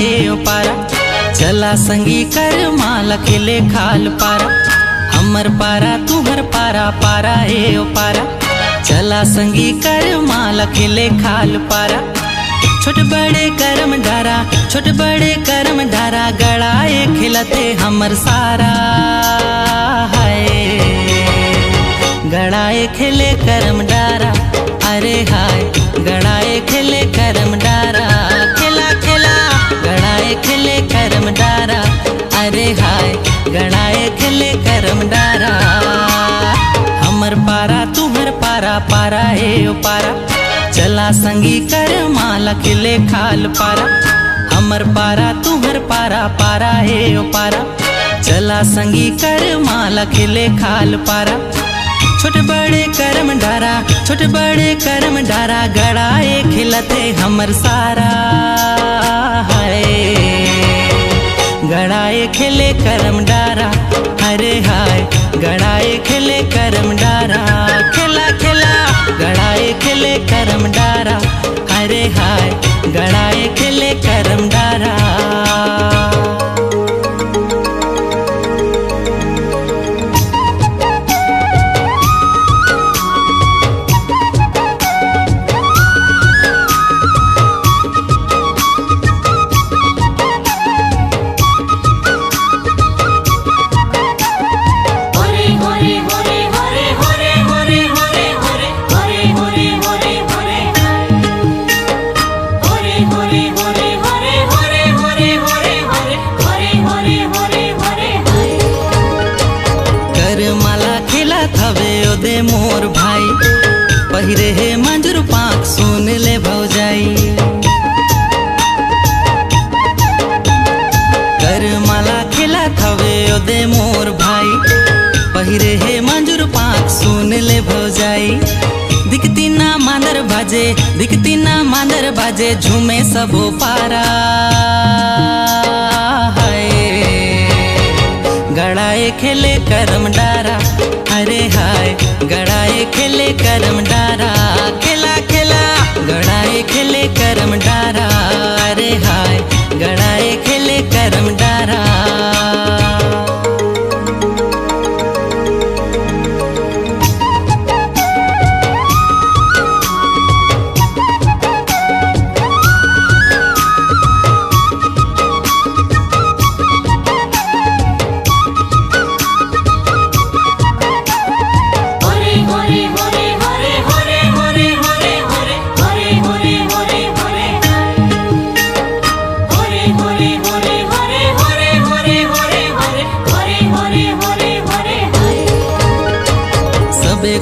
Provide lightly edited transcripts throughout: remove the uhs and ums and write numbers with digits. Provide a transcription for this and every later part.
ए ओ पारा। चला संगी कर माला खिले खाल पारा। हमर पारा तुहर पारा पारा ए ओ पारा। चला संगी कर माला खिले खाल पारा। छोट बड़े करम डारा, छोट बड़े करम डारा, गड़ाए खिलते हमर सारा हाय। गड़ाए खिले करम डारा, अरे हाय गड़ाए खिले करम डारा। खिला खिला गड़ाए खिले करम डारा, अरे हाय गड़ाए खिले करम डारा। हमर पारा तुहर पारा पारा ए ओ पारा। चला संगी कर माला खिले खाल पारा। हमर पारा तुहर पारा पारा ए ओ पारा। चला संगी कर माला खिले खाल पारा। छोट बड़े करम डारा, छोट बड़े करम डारा, गड़ाए खिलते हमर सारा हाय। गड़ाए खिले करम डारा, अरे हाय गड़ाए खिले करम डारा। खिला खिला गड़ाए खिले करम डारा, अरे हाय गड़ाए खिले करम डारा। दे मोर भाई पहिरे हे मंजूर पाक सुन ले भौजाई। कर माला खिला थवे ओ दे मोर भाई पहिरे हे मंजूर पाक सुन ले भौजाई। दिखती ना मांदर बाजे, दिखती ना मांदर बाजे, झूमे सबो पारा हाय। गड़ाए खिले करम डारा, अरे हाय गड़ाए खिले करम डारा। खिला खिला गड़ाए खिले करम डारा, अरे हाय गड़ाए खिले करम डारा।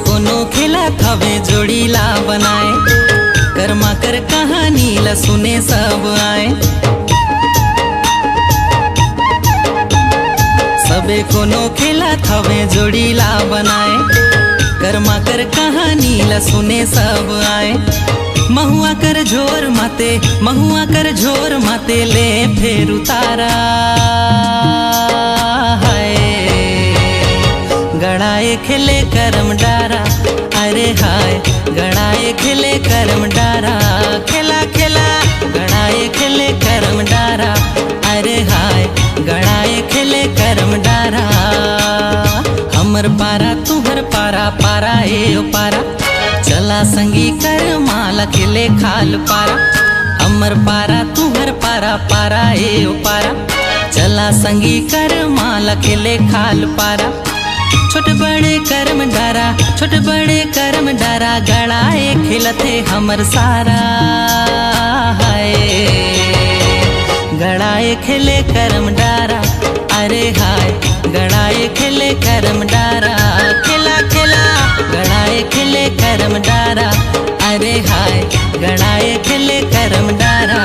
कोनो खिला थवे जोड़ीला बनाए, कर्मा कर कहानी ला सुने सब आए। सबे कोनो खिला थवे जोड़ीला बनाए, कर्मा कर कहानी ला सुने सब आए। महुआ कर झोर माते, महुआ कर झोर माते, ले फेर उतारा हाय। गड़ाए खिले करम डारा, अरे हाय गड़ाए खिले करम डारा। खिला खिला गड़ाए खिले करम डारा, अरे हाय गड़ाए खिले करम डारा। हमर पारा तुहर पारा पारा ए ओ पारा। चला संगी कर माला खिले खाल पारा। हमर पारा तुहर पारा पारा ए ओ पारा। चला संगी कर माला खिले खाल पारा। छोट बड़े करम डारा, छोट बड़े करम डारा, गड़ाए खिलते हमर सारा हाय। गड़ाए खिले करम डारा, अरे हाय गड़ाए खिले करम डारा। खिला खिला गड़ाए खिले करम डारा, अरे हाय गड़ाए खिले करम डारा।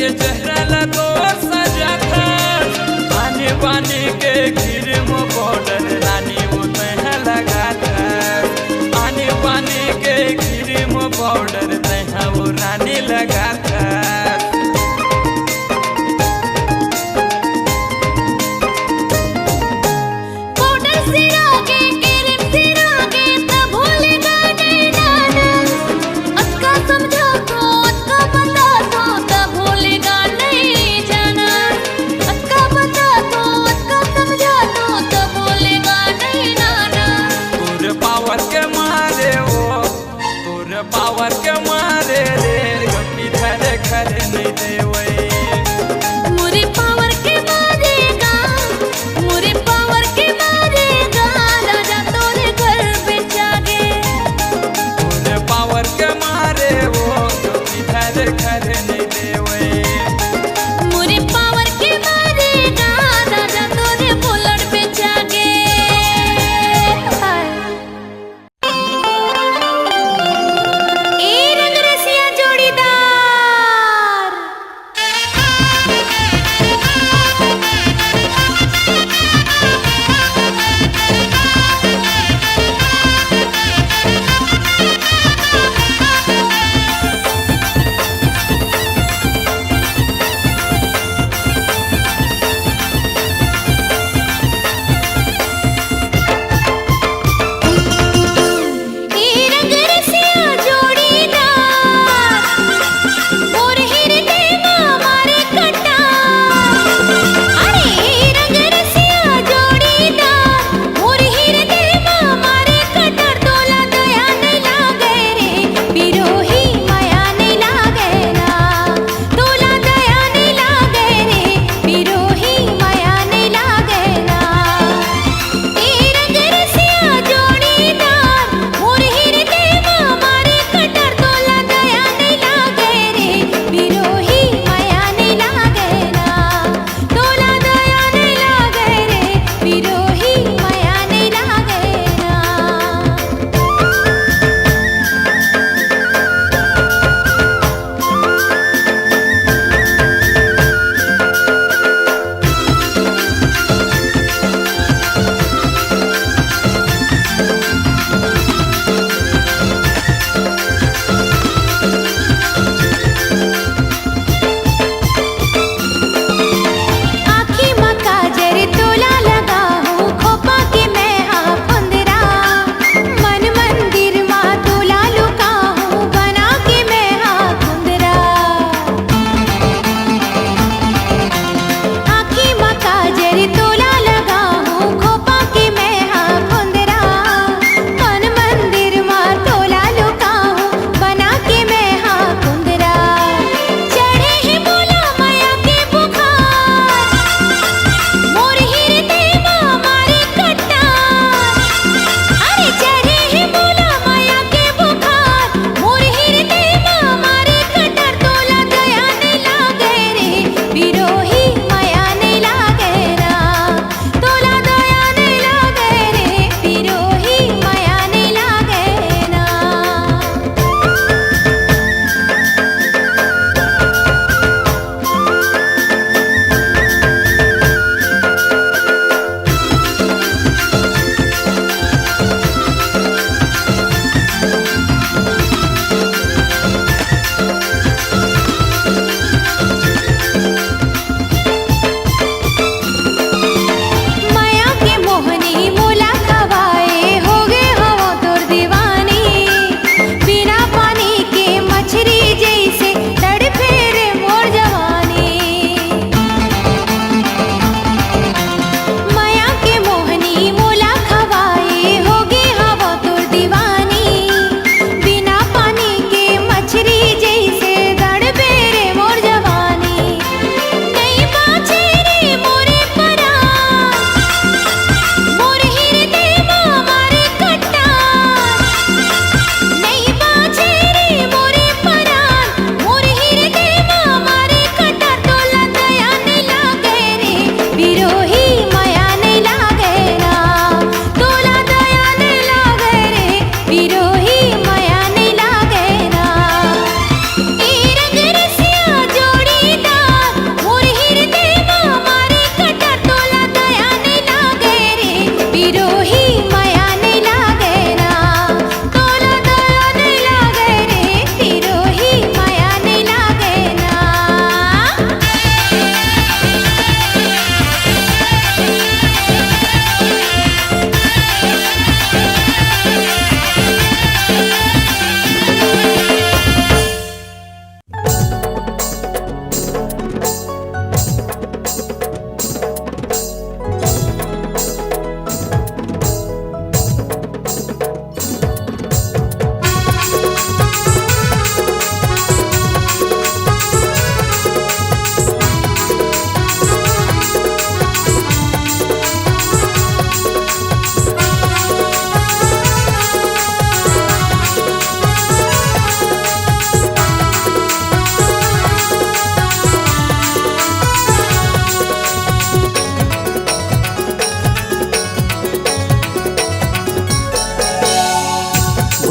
के चेहरा लगो सजा था आने बाने के क्रीम पाउडर रानी वो तैहा लगा था आने बाने के क्रीम पाउडर तैहा वो रानी लगा था पावर के मारे रे गप्पी धरे खरे नहीं देवे मुरी पावर के मारेगा मुरी पावर के मारेगा राजा तोरे घर पे जागे तोरे पावर के मारे वो गप्पी धरे खरे नहीं देवे मुरी पावर के मारेगा राजा तोरे बुलेट पे जागे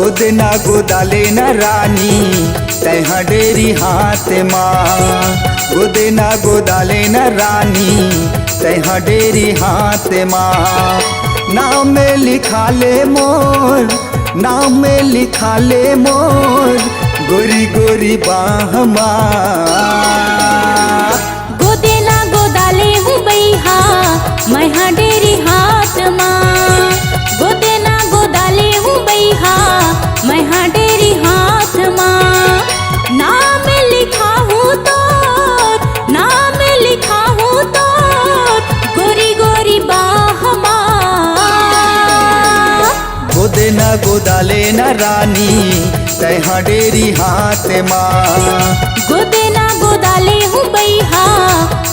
गोदना गोदाले न रानी तैहा डेरी हाथ माँ। गोदना गोदाले न रानी तैहा डेरी हाथ माँ। नाम में लिखा ले मोर, नाम में लिखा ले मोर गोरी गोरी बाह माँ। गोदेना गोदाले हूँ बैहा मैं डेरी हाथ माँ। गोदेना गोदाले हूँ बैहा मैं डेरी हाथ माँ। नाम लिखा हूँ तोर, नाम लिखा हूँ तोर गोरी गोरी बाह माँ। गोदना गोदाले न रानी तैहा डेरी हाथ माँ। गोदेना गोदाले हूँ बैहा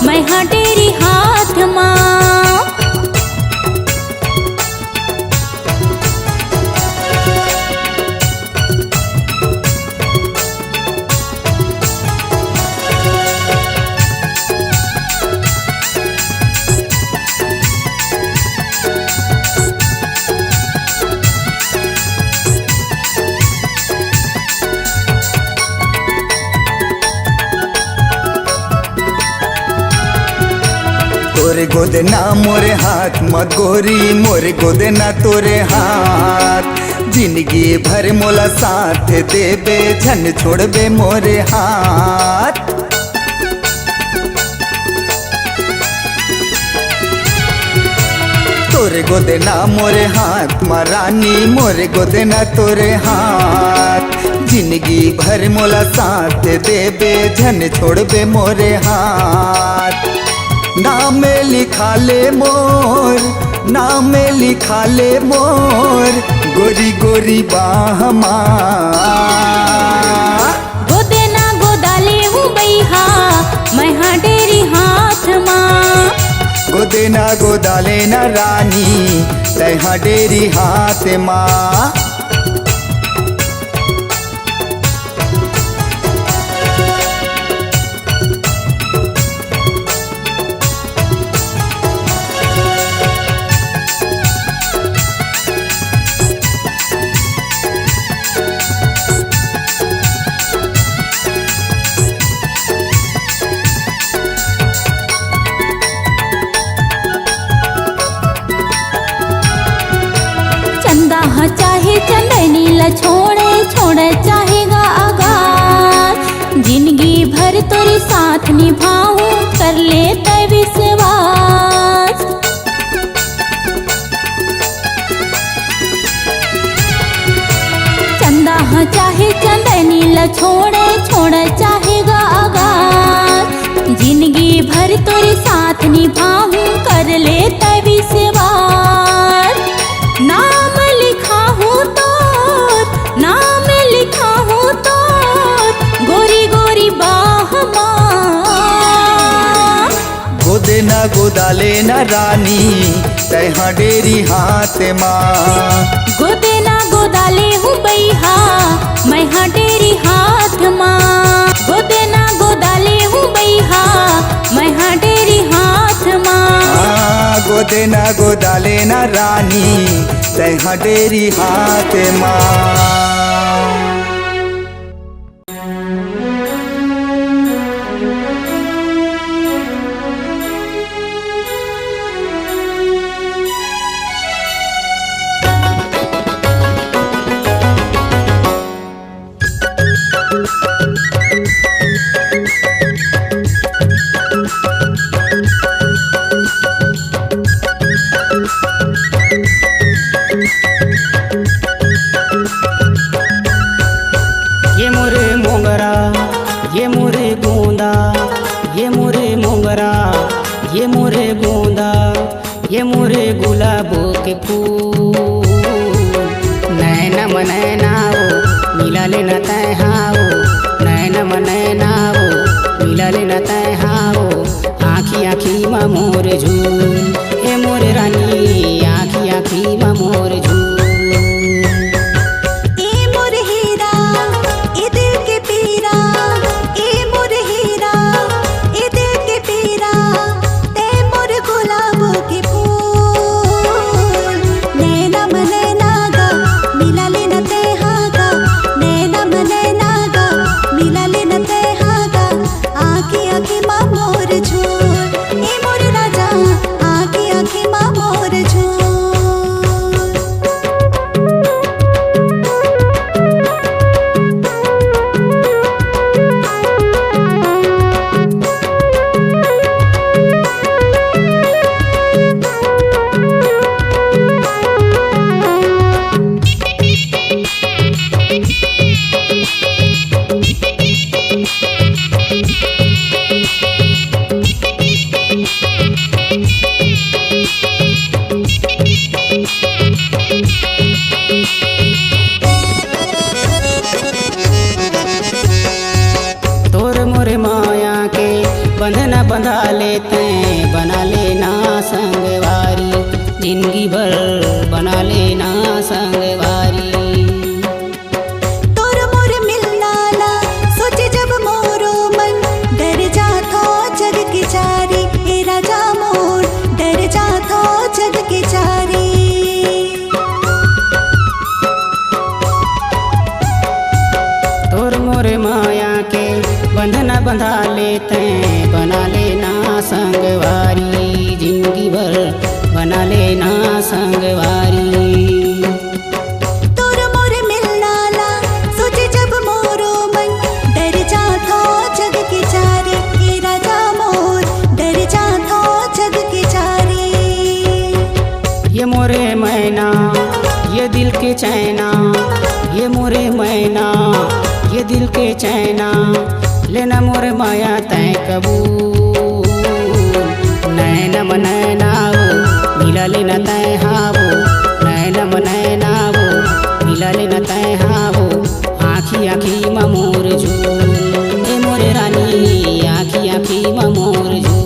मैं डेरी हाथ माँ। तोरे गोदना मोरे हाथ मत गोरी, मोरे गोदना तोरे हाथ। जिंदगी भर मोला साथ देबे झन छोड़बे मोरे हाथ। तोरे गोदना मोरे हाथ महारानी, मोरे गोदना तोरे हाथ। जिंदगी भर मोला साथ देबे झन छोड़बे मोरे हाथ। नाम लिखा ले मोर, नाम लिखा ले मोर गोरी गोरी बाह माँ। गोदेना गोदाले हूँ बैहा मैं डेरी हाथ माँ। गोदना गोदाले न रानी तैहा डेरी हाथ माँ। चंदा हाँ चाहे चंदनी ला छोड़े छोड़े चाहेगा आगाज। जिंदगी भर तोरे साथ निभाऊं कर ले तय विश्वास। चंदा हाँ चाहे चंदनी ला छोड़े छोड़े चाहेगा आगाज। जिंदगी भर तोरे साथ निभाऊं कर ले तय विश्वास। नाम लिखा हूँ तोर, नाम लिखा हूँ तोर गोरी गोरी बाह माँ। गोदना गोदाले न रानी तैहा डेरी हाथ माँ। गोदेना गोदाले हूँ बैहा मैं डेरी हाथ माँ। गोदेना गोदाले हूँ बैहा मैं डेरी हाथ माँ। गोदना गोदाले न रानी तैहा डेरी हाथ माँ। ये मोरे गुलाबों के फूल नैना मनैना हो मिला लेना तय हाओ। नैना मनैना हो मिला लेना तय हाओ। आँखी आँखी मा मोर झूल ये मोरे रानी आँखी आँखी मा मोर झूल। मिला लेना ते बंधना बंधा लेते बना लेना संगवारी, जिंदगी भर बना लेना संगवारी। तोर मोर मिलना ला सोचे जब मोरो मन, डर जातो जग के चारी, ए राजा मोर डर जातो जग के चारी। तोर मोर माया के बंधना बंधा लेते बना लेना संगवारी, जिंदगी भर बना लेना संगवारी। तोर मोर मिलना ला सोचे जब मोरो मन, डर जातो जग के चारी, ए राजा मोर डर जातो जग के चारी। ये मोरे मैना ये दिल के चैना, ये मोरे मैना ये दिल के चैना, लेना मोरे माया तय कबूल। नैनम नैनावो मिला लेना तय हावो, नैनम नैनावो मिला लेना तय हावो, आँखी आँखी मा मोर झूल, ए मोरे रानी आँखी आँखी मा मोर झूल।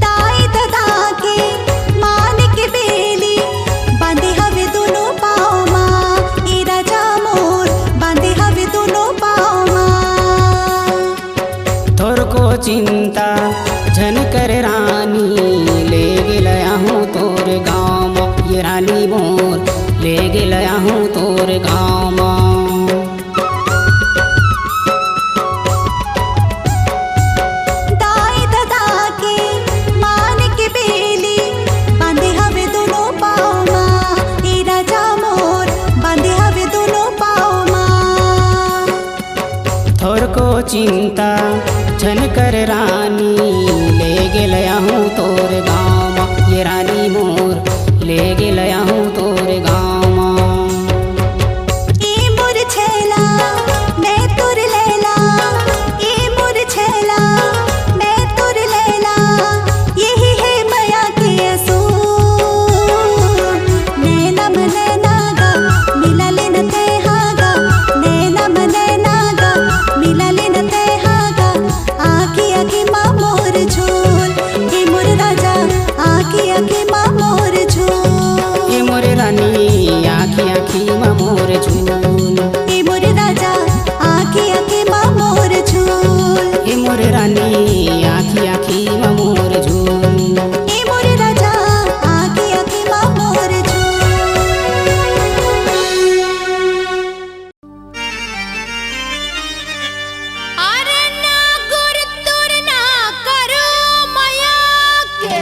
दाई ददा के मान के बेली, बांधे हवे दोनों पाँव माँ, ए राजा मोर बांधे हवे दोनों पाँव माँ। तोर को चिंता झन कर रानी, ले गया हूँ तोर गाँव, ये रानी मोर ले गया हूँ तोर गाँव। दाई ददा के मान के बेली, बांधे हवे दोनों पाँव माँ, ए राजा मोर बांधे हवे दोनों पाँव माँ। तोर को चिंता झन कर रानी, ले गया हूँ तोर गाँव, ये रानी मोर ले गया हूँ तोर गाँव। ए मोर छैला मैं तोर लैला, ए मोर छैला मैं तोर लैला, यही है माया के असूल। नैना मन नैना गा मिला लेना तय हागा, नैना मन नैना गा मिला लेना तय हागा, आँखी आँखी माँ मोर झूल, ए मोर राजा आँखी आँखी माँ मोर झूल। ये मोरे रानी आँखी आँखी मा मोर झूल, ए मोर राजा आँखी आँखी माँ मोर झूल, ये मोरे रानी आँखी आँखी मा मोर झूल। ए मोर राजा आँखी आँखी माँ मोर झूल। अरे ना गुर तुर ना करो माया के,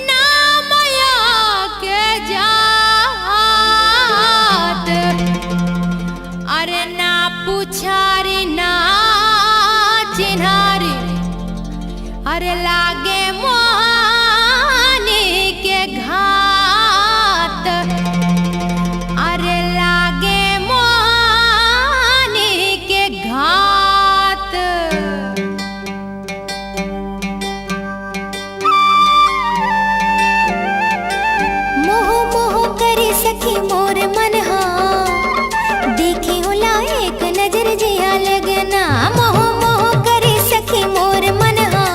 ना माया के जात, अरे ना पुछारी ना चिन्हारी, अरे लागे मोहानी के घात, अरे लागे मोहानी के घात। मोह मोह करे सखी मोर मन हा, देखे होला एक नजर जिया लगना। मोह मोह करे सखी मोर मन हा,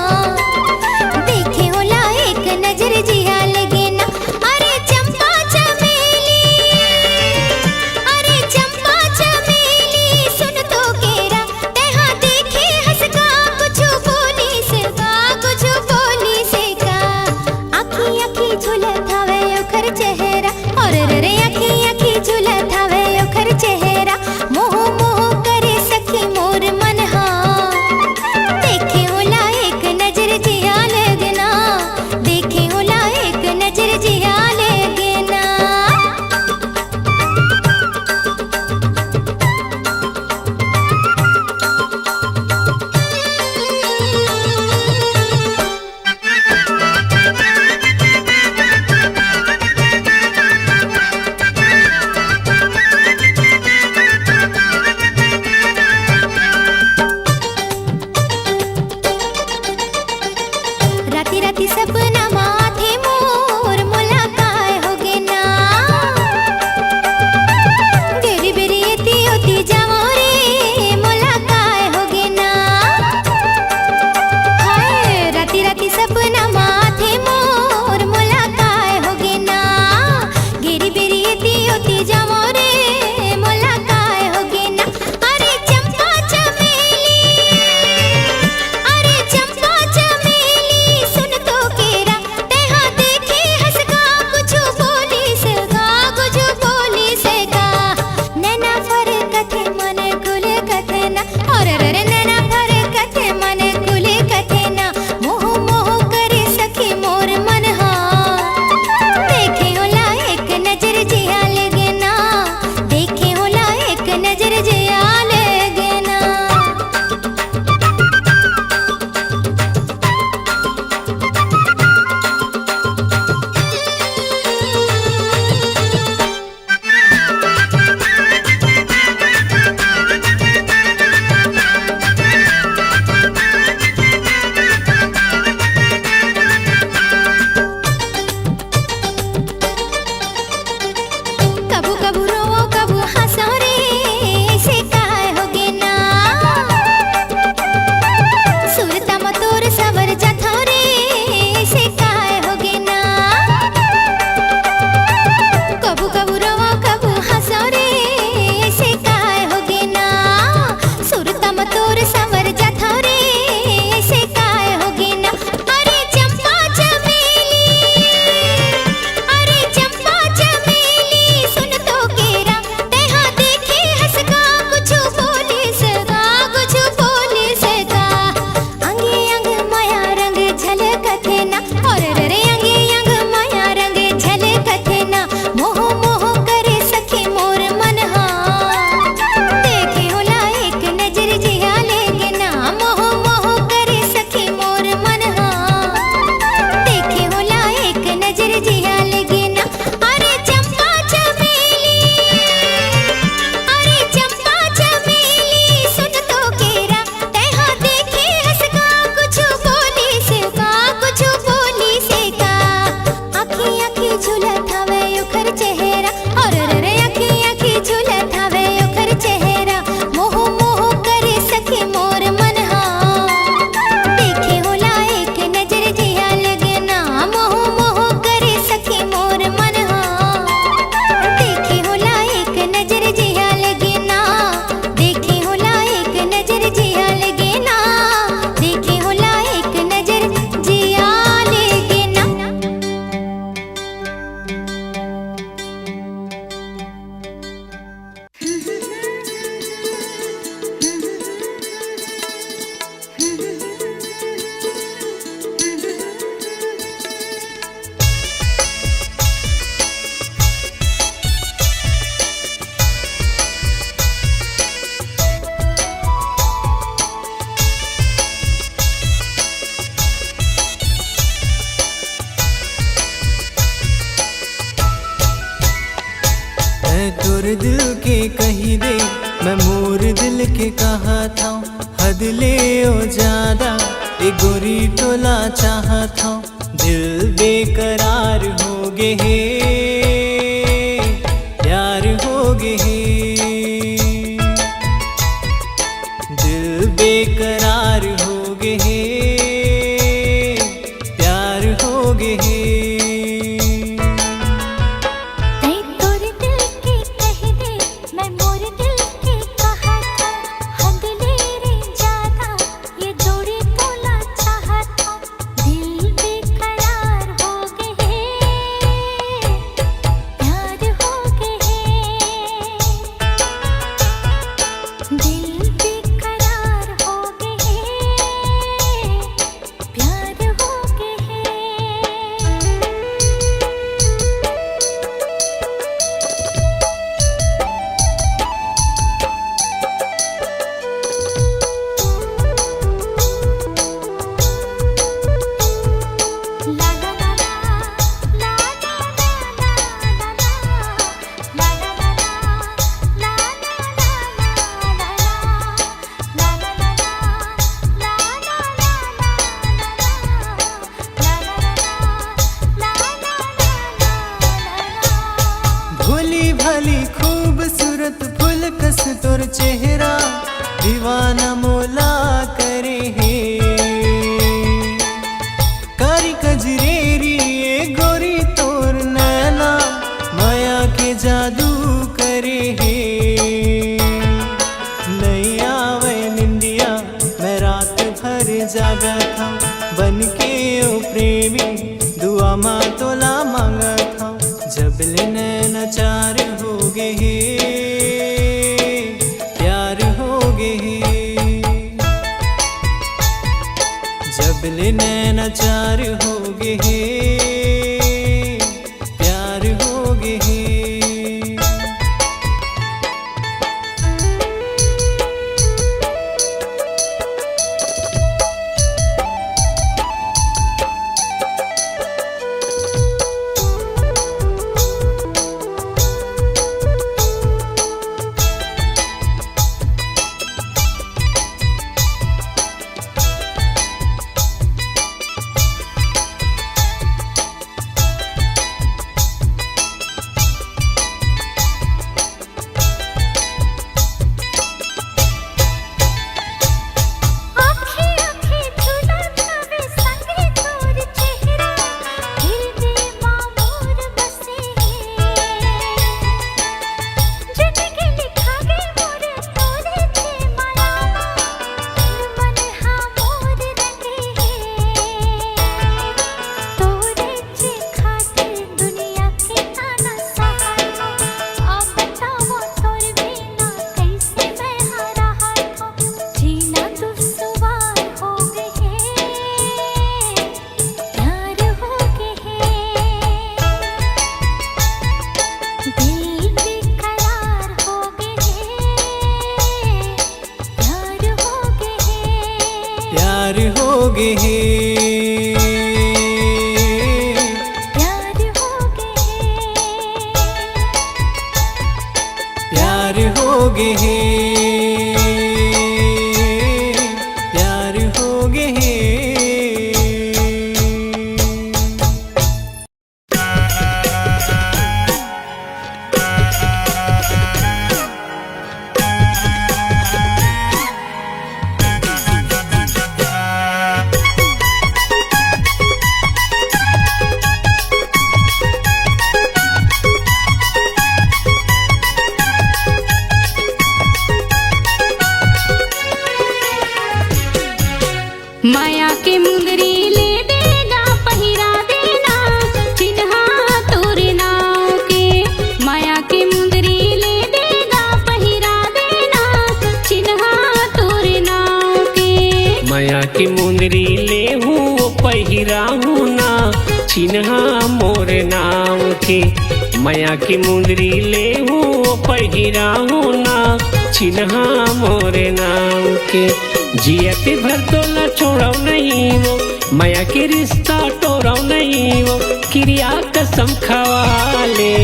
देखे होला एक नजर जिया लगना। राती राती सपना माथे मोर मुलाकात होगे ना बेरी बेरी एती होती जावो रे मुलाकात होगे ना हाय राती राती सपना माथे मोर मुलाकात होगे ना गेरी बेरी एती होती जावो रे मुलाकात होगे ना अरे चंपा चमेली अरे चंपा चमेली सुन तो केरा तेहा देखी हंस का कुछ बोली से का नैना फर कथे मन कुल कथे ना और रे नैना फर कथे मन कुल कथे ना मोह मोह करे सखी मोर मन हा देखे होला एक नजर जिया लगे ना देखे होला एक नजर जिया लगे ना कबू कबू रोवो कबू हंसो रे ऐसे काहे होगे ना सुरता मतोर सवर जथो रे ऐसे काहे होगे ना कबू कबू रोवो कबू हंसो रे ऐसे काहे होगे ना सुरता मतोर सवर जथो रे ऐसे काहे होगे ना अरे चंपा चमेली अरे चंपा चमेली सुन तो केरा तेहा देखी हंस का कुछ बोली से का अंगे अंग माया रंग झलकथे ना और रे अंगे अंग माया रंग झलकथे ना मोह मोह करे सखी मोर मन हा देखे होला एक नजर जिया लेगे ना मोह मोह करे सखी मोर मन हा देखे होला एक नजर जिया लेगे ना अरे चंपा चमेली अरे चंपा चमेली सुन तो केरा तेहा देखी हंस का कुछ बोली से का आखी आखी झूलत हवे ओकर चेहरा और रे आखी आखी झूलत हवे ओकर चेहरा मोह मोह करे सखी मोर मन हा देखे होला एक नजर जिया लगे ना मोह मोह करे सखी मोर मन हा देखे होला एक नजर जिया लगे ना देखे होला एक नजर जिया लगे ना देखे होला एक नजर जिया लगे ना मैं तोर दिल के कही दे मैं मोर दिल के कहा था हद ले ओ ज्यादा ए गोरी टोला चाहा था दिल बेकरार हो गे हे प्यार हो गे हे दिल बेकरार हो गे हे प्यार हो गे हे तै तोर दिल के कह दे मैं मोर दिल के कहा था हद ले रे ज्यादा ये जोड़ी तोला चाहता दिल बेकरार हो गए तोर चेहरा दीवाना मोला करे है कारी कजरेरी गोरी तोर नैना माया के जादू करे है नहीं आवे निंदिया मैं रात भर जागा था बन के ओ प्रेमी दुआ माँ तोला मांगा था जब ले नैना चार हो गए प्यार हो गए जब ले नैना चार हो गए प्यार हो गए प्यार हो गए प्यार हो गए प्यार हो गए माया के मुंदरी ले देना पहिरा देना चिन्हा तोरे नाव के माया के मुंदरी ले देना पहिरा देना चिन्हा तोरे नाव के माया की मुंदरी ले हूँ पहिरा हूँ ना चिन्हा मोर नाम के माया की मुंदरी ले हूँ पहिरा हूँ ना चिन्हा मोर नाम के जियत भर तो न छोड़ो नहीं वो माया के रिश्ता तोड़ो नहीं वो क्रिया कसम खवा ले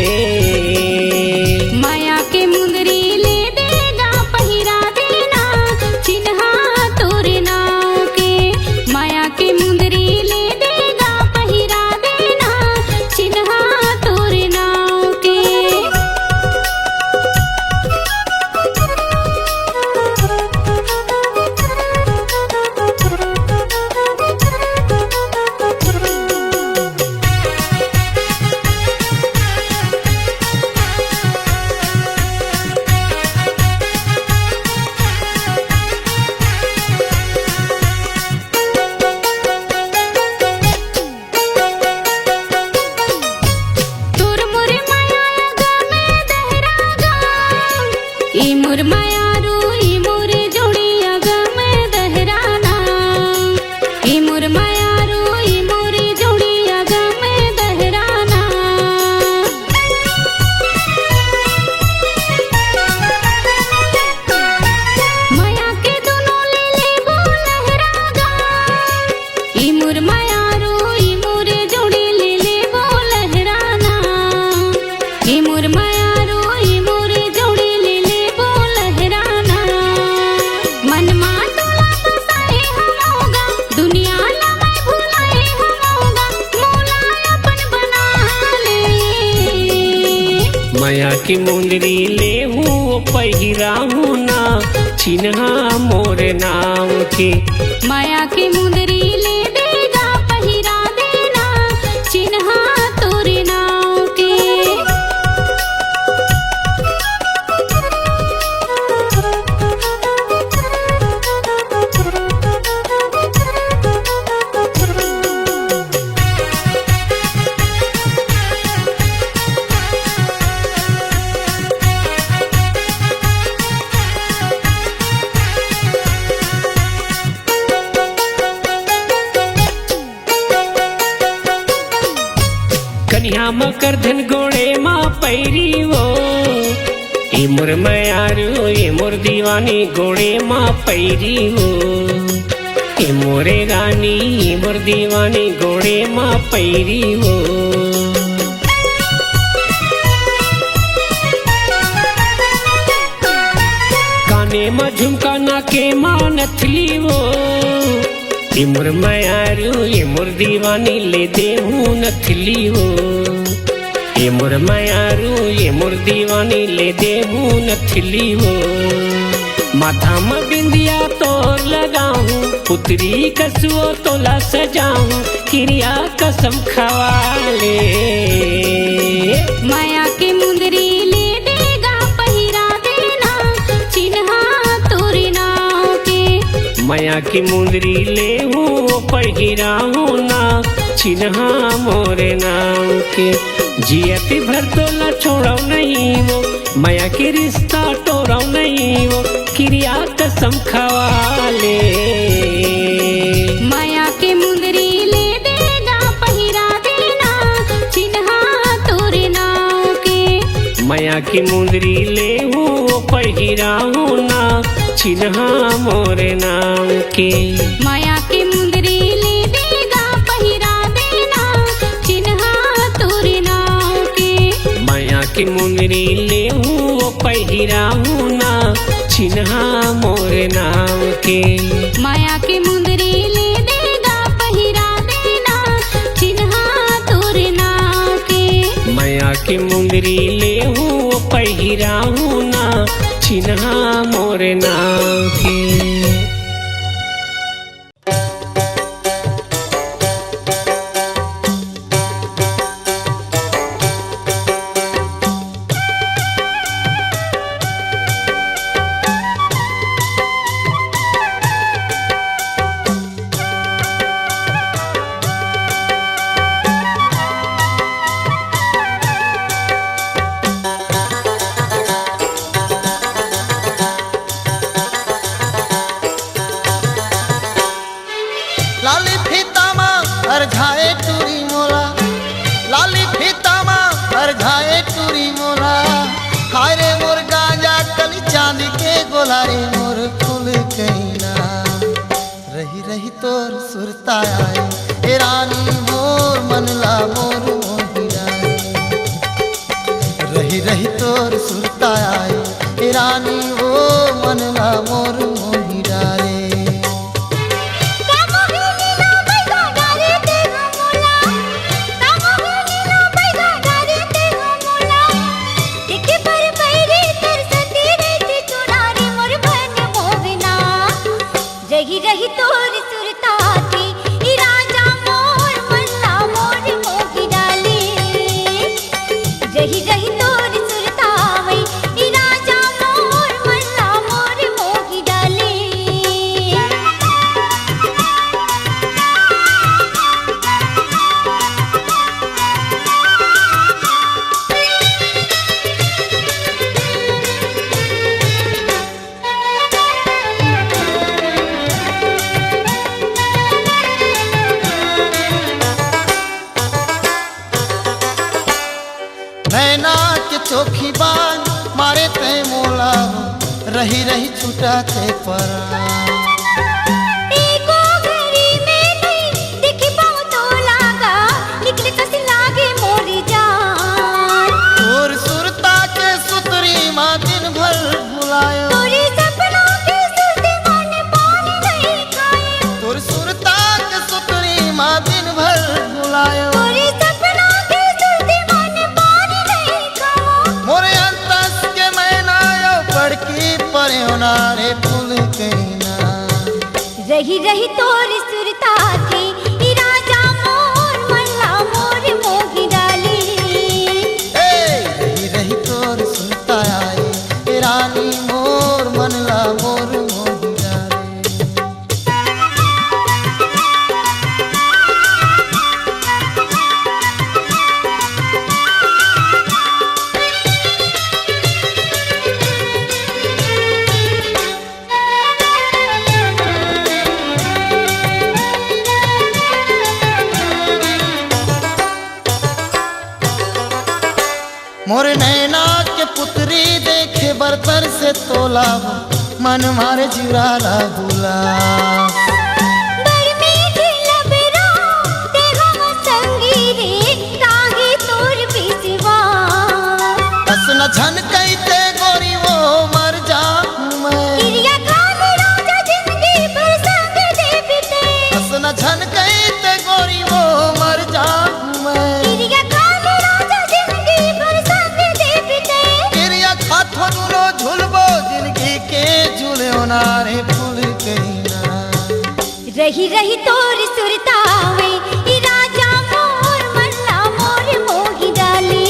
माया के मुंदरी ले देना पहिरा देना चिन्हा तोरे नाव के माया के मुंदरी ले देना पहिरा देना चिन्हा तोरे नाव के माया की मुंदरी ले हूँ पहिरा हूँ ना चिन्हा मोर नाम के। माया की मुंदरी ले देगा पहिरा देना चिन्हा तोरे नाव के। कन्या मकरधन गोड़े माँ पैरी वो ये मोर मयारू ये मोर दीवानी गोड़े माँ पैरी वो ये मोरे रानी ये मोर दीवानी गोड़े माँ पैरी वो। काने माँ झुमका नाके माँ नथली वो ये मोर मयारू ये मोर दीवानी ले दे हूँ नथली वो। ये मोर मयारू ये मोर दीवानी ले दे हूँ नथली वो। माथा में बिंदिया तोर लगाऊं पुतरी कसुओ तोला सजाऊं क्रिया कसम खवा ले। माया की मुंदरी ले देगा पहिरा देना चिन्हा तोरे नाव के। माया की मुंदरी ले हूँ पहिरा हूँ ना चिन्हा मोरे नाम के। जियती भर तोला छोड़ो नहीं वो माया के रिश्ता तोड़ो नहीं वो क्रिया कसम खवा ले। माया की मुंदरी ले देगा पहिरा देना चिन्हा तोरे नाव के। माया की मुंदरी ले हूँ पहिरा हूँ ना चिन्हा मोरे नाम के। माया की मुंदरी ले देगा पहिरा देना चिन्हा तोरे नाव के। माया की मुंदरी ले हूँ पहिरा हूँ ना चिन्हा मोरे नाम के। माया की मुंदरी ले देगा पहिरा देना चिन्हा तोरे नाव के। माया की मुंदरी ले हूँ पहिरा हूँ ना चिन्हा मोरे नाम के। लाली फीतामा हर घाए टूरी मोला, लाली फीतामा हर घाए टूरी मोला। हाय रे मोर गांजा कली चांदी के गोला रे मोर फूल कहना। रही रही तोर सुरता आए ए रानी मोर मनला मोर मोहिरा। रही रही तोर सुरता आए ए रानी वो मनला मोर मोहिरा रे। रही रही तोर सुरता थी ई राजा मोर मल्ला मोर मोगी डाली। रही रही तोर सुरता वही ई राजा मोर मल्ला मोर मोगी डाली। नैना के चोखी बान मारे ते मोला, रही रही छूटा ते परा। एको घड़ी में नहीं देखी पाऊँ तो लागा निकले कस लागे मोरी जान। तोर सुरता के सुतरी माँ दिन भर बुलायो। तोरी सपनों के सुरते मन पानी नहीं खाए। तोर सुरता के सुतरी माँ दिन भर बुलायो। तोरी सपनों के सुरते मन पानी नहीं खाओ। मोरे रही तोर सुरता के ई राजा मोर मल्ला मोर मोही डाली रही रही तोर सुनता आए ए रानी मोर मनला मोर मोही डाले। मोर नैना के पुत्री देखे बरतर से तोला मन मारे जुराला भूला बड़ मीठी लबरा तेरा संगी रे ताही तोर बिसवा बस न झन कहते गोरी वो मर जा मैं किरिया खान राजा जिंदगी भर संग दे बिते बस न झन कहते गोरी वो मर जा मैं किरिया खान राजा जिंदगी भर संग दे बिते किरिया खाथो दुनो झुलबो जिंदगी के झूले नारे फूल कहीना रही रही तोर सुरतावे ई राजा मोर मल्ला मोर मोही डाली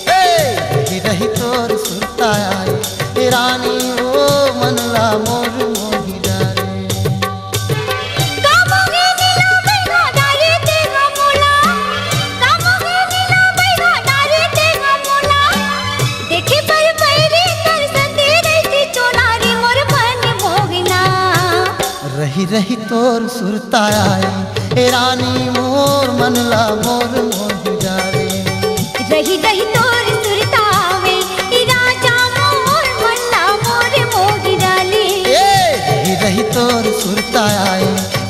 रही रही तोर सुरता आए ए रानी ओ मनला मोर मोही डाले। कामोगे नीला बैगा डारे तेगा मोला कामोगे नीला बैगा डारे तेगा मोला देखे पर पैरी कर संदे रहती चोनारी मोर मन मोगना रही रही तोर सुरता आए ए रानी मोर मनला मोर मोही डाले। रही रही तोर सुरतावे ई राजा मोर मल्ला मोर मोही डाली रही रही तोर सुरता आए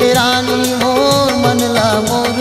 ए रानी मोर मनला मोर